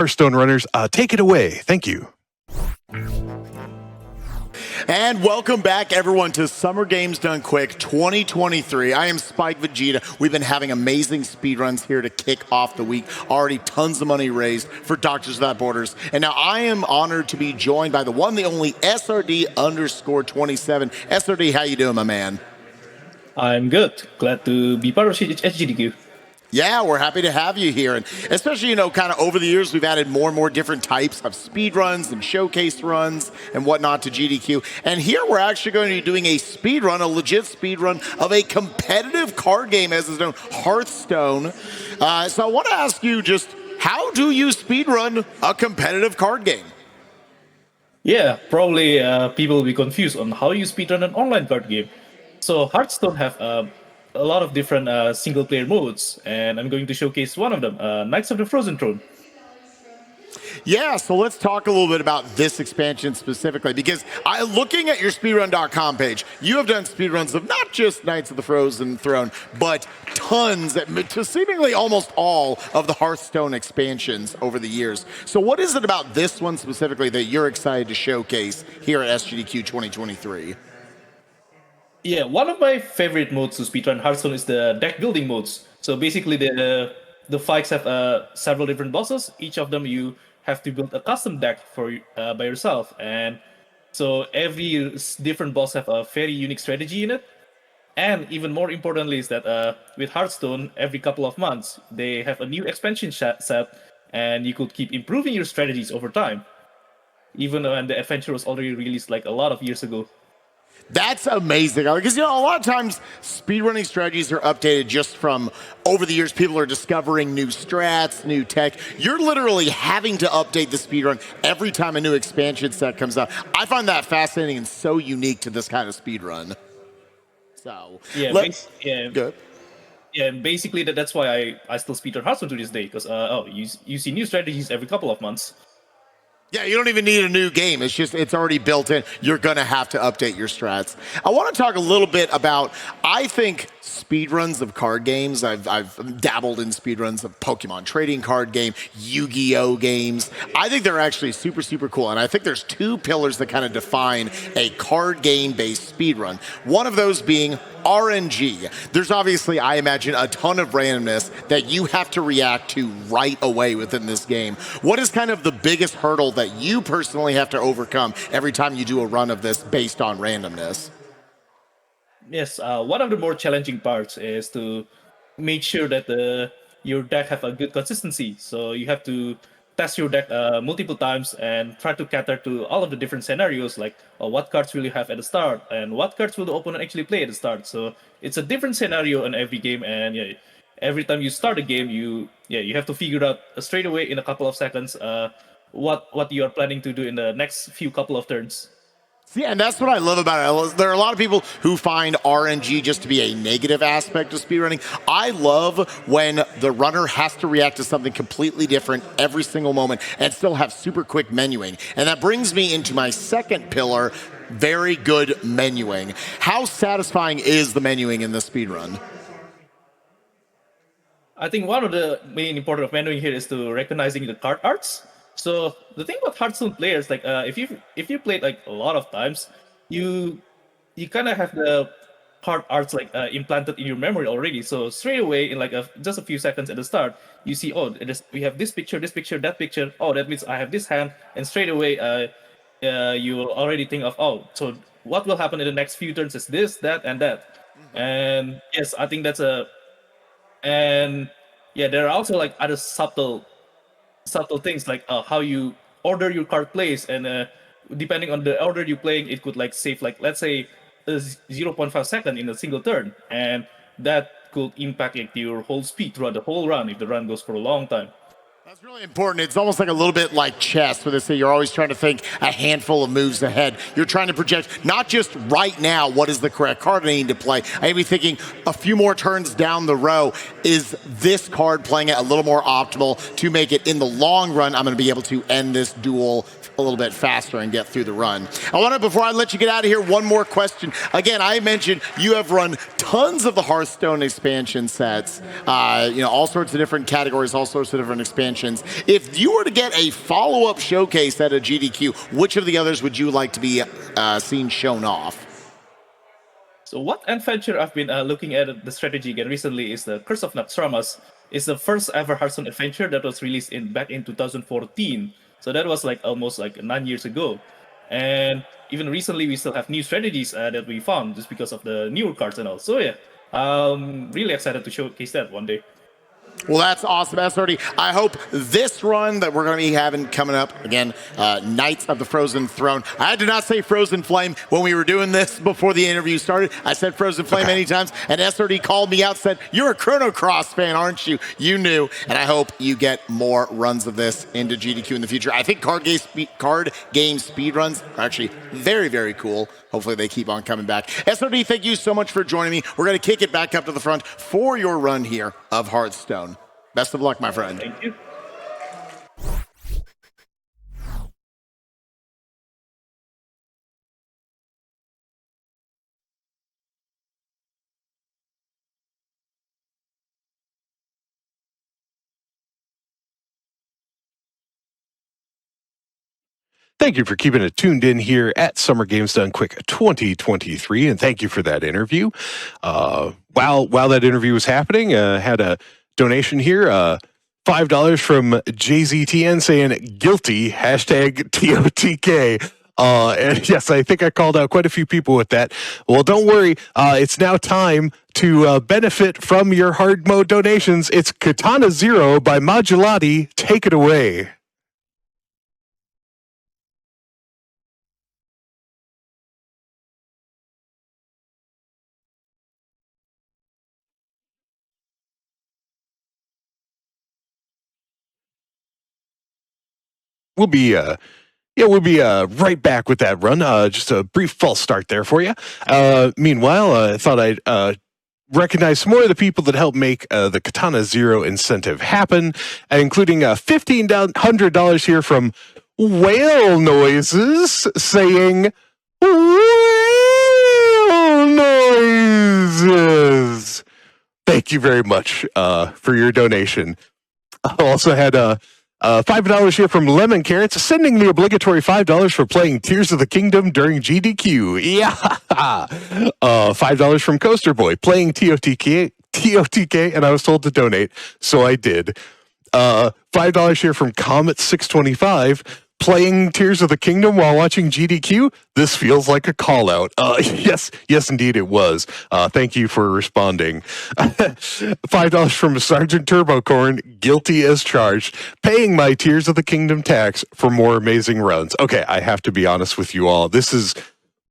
Hearthstone runners, take it away. Thank you. And welcome back, everyone, to Summer Games Done Quick 2023. I am Spike Vegeta. We've been having amazing speedruns here to kick off the week. Already tons of money raised for Doctors Without Borders. And now I am honored to be joined by the one, the only SRD_27. SRD, how you doing, my man? I'm good. Glad to be part of HGDQ. Yeah, we're happy to have you here. And especially, kind of over the years, we've added more and more different types of speed runs and showcase runs and whatnot to GDQ. And here we're actually going to be doing a speed run, a legit speed run of a competitive card game, as is known, Hearthstone. So I want to ask you just, how do you speed run a competitive card game? Yeah, probably people will be confused on how you speedrun an online card game. So Hearthstone have a lot of different single-player modes, and I'm going to showcase one of them, Knights of the Frozen Throne. Yeah, so let's talk a little bit about this expansion specifically, because looking at your speedrun.com page, you have done speedruns of not just Knights of the Frozen Throne, but tons, to seemingly almost all of the Hearthstone expansions over the years. So what is it about this one specifically that you're excited to showcase here at SGDQ 2023? Yeah, one of my favorite modes to speedrun Hearthstone is the deck building modes. So basically, the fights have several different bosses. Each of them you have to build a custom deck for by yourself, and so every different boss have a very unique strategy in it. And even more importantly is that with Hearthstone, every couple of months they have a new expansion set, and you could keep improving your strategies over time, even when the adventure was already released like a lot of years ago. That's amazing, because a lot of times speedrunning strategies are updated just from over the years. People are discovering new strats, new tech. You're literally having to update the speedrun every time a new expansion set comes out. I find that fascinating and so unique to this kind of speedrun. So good. Yeah, basically that's why I still speedrun Hearthstone to this day, because you see new strategies every couple of months. Yeah, you don't even need a new game. It's already built in. You're going to have to update your strats. I want to talk a little bit about, I think, speedruns of card games. I've dabbled in speedruns of Pokemon trading card game, Yu-Gi-Oh games. I think they're actually super, super cool. And I think there's two pillars that kind of define a card game-based speedrun. One of those being RNG. There's obviously, I imagine, a ton of randomness that you have to react to right away within this game. What is kind of the biggest hurdle that you personally have to overcome every time you do a run of this based on randomness? Yes, one of the more challenging parts is to make sure that your deck have a good consistency. So you have to test your deck multiple times and try to cater to all of the different scenarios, like what cards will you have at the start and what cards will the opponent actually play at the start. So it's a different scenario in every game, and every time you start a game, you have to figure out straight away in a couple of seconds what you are planning to do in the next few couple of turns. Yeah, and that's what I love about it. There are a lot of people who find RNG just to be a negative aspect of speedrunning. I love when the runner has to react to something completely different every single moment and still have super quick menuing. And that brings me into my second pillar, very good menuing. How satisfying is the menuing in the speedrun? I think one of the main important of menuing here is to recognizing the card arts. So the thing about Hearthstone players, like if you played like a lot of times, you kind of have the card arts like implanted in your memory already. So straight away in like just a few seconds at the start, you see, oh, we have this picture, that picture. Oh, that means I have this hand, and straight away you will already think of, oh, so what will happen in the next few turns is this, that, and that. And yes, I think and yeah, there are also like other subtle things like how you order your card plays, and depending on the order you're playing, it could like save like, let's say 0.5 second in a single turn, and that could impact like your whole speed throughout the whole run if the run goes for a long time. That's really important. It's almost like a little bit like chess, where they say you're always trying to think a handful of moves ahead. You're trying to project not just right now, what is the correct card I need to play. I may be thinking a few more turns down the row, is this card playing it a little more optimal to make it in the long run, I'm going to be able to end this duel a little bit faster and get through the run. I want to, before I let you get out of here, one more question. Again, I mentioned you have run tons of the Hearthstone expansion sets, all sorts of different categories, all sorts of different expansions. If you were to get a follow-up showcase at a GDQ, which of the others would you like to be seen shown off? So what adventure I've been looking at the strategy again recently is the Curse of Naxxramas. It's the first ever Hearthstone adventure that was released back in 2014. So that was almost 9 years ago. And even recently we still have new strategies that we found just because of the newer cards and all. So yeah, I'm really excited to showcase that one day. Well, that's awesome, SRD. I hope this run that we're going to be having coming up, again, Knights of the Frozen Throne. I did not say Frozen Flame when we were doing this before the interview started. I said Frozen Flame many times, and SRD called me out, said, "You're a Chrono Cross fan, aren't you?" You knew, and I hope you get more runs of this into GDQ in the future. I think card game speed runs are actually very, very cool. Hopefully they keep on coming back. SRD, thank you so much for joining me. We're going to kick it back up to the front for your run here of Hearthstone. Best of luck, my friend. Thank you. Thank you for keeping it tuned in here at Summer Games Done Quick 2023, and thank you for that interview. While that interview was happening, had a donation here, $5 from JZTN saying guilty, #TOTK. And yes, I think I called out quite a few people with that. Well, don't worry. It's now time to benefit from your hard mode donations. It's Katana Zero by Modulati. Take it away. We'll be right back with that run. Just a brief false start there for you. Meanwhile, I thought I'd recognize some more of the people that helped make the Katana Zero incentive happen, including $1,500 here from Whale Noises saying Whale Noises. Thank you very much for your donation. I also had $5 here from Lemon Carrots, sending the obligatory $5 for playing Tears of the Kingdom during GDQ. Yeah. $5 from Coaster Boy, playing TOTK, and I was told to donate, so I did. $5 here from Comet625, playing Tears of the Kingdom while watching GDQ. This feels like a call out. Yes, indeed it was. Thank you for responding. $5 from Sergeant Turbocorn, guilty as charged, paying my Tears of the Kingdom tax for more amazing runs. Okay, I have to be honest with you all. This is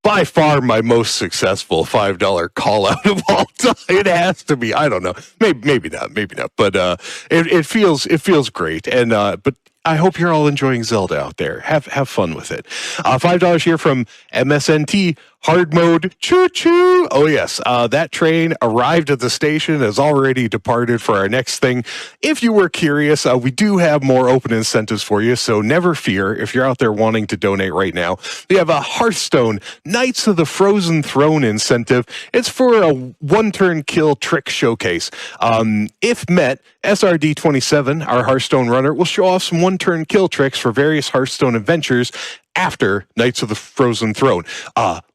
by far my most successful $5 call out of all time. It has to be. I don't know. Maybe not. But it feels great. And but I hope you're all enjoying Zelda out there. Have fun with it. $5 here from MSNT. Hard mode, choo-choo. Oh, yes. That train arrived at the station, has already departed for our next thing. If you were curious, we do have more open incentives for you, so never fear if you're out there wanting to donate right now. We have a Hearthstone Knights of the Frozen Throne incentive. It's for a one-turn kill trick showcase. If met, SRD27, our Hearthstone runner, will show off some one-turn kill tricks for various Hearthstone adventures after Knights of the Frozen Throne.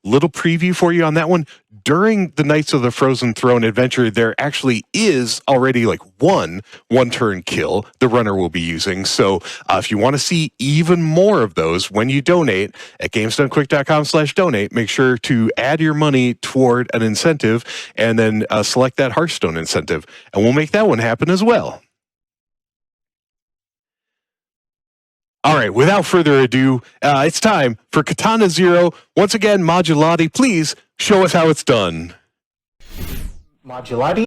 Little preview for you on that one. During the Knights of the Frozen Throne adventure, there actually is already one-turn kill the runner will be using. So if you want to see even more of those when you donate at gamesdonequick.com/donate, make sure to add your money toward an incentive and then select that Hearthstone incentive. And we'll make that one happen as well. All right, without further ado, it's time for Katana Zero. Once again, Modulati, please show us how it's done. Modulati.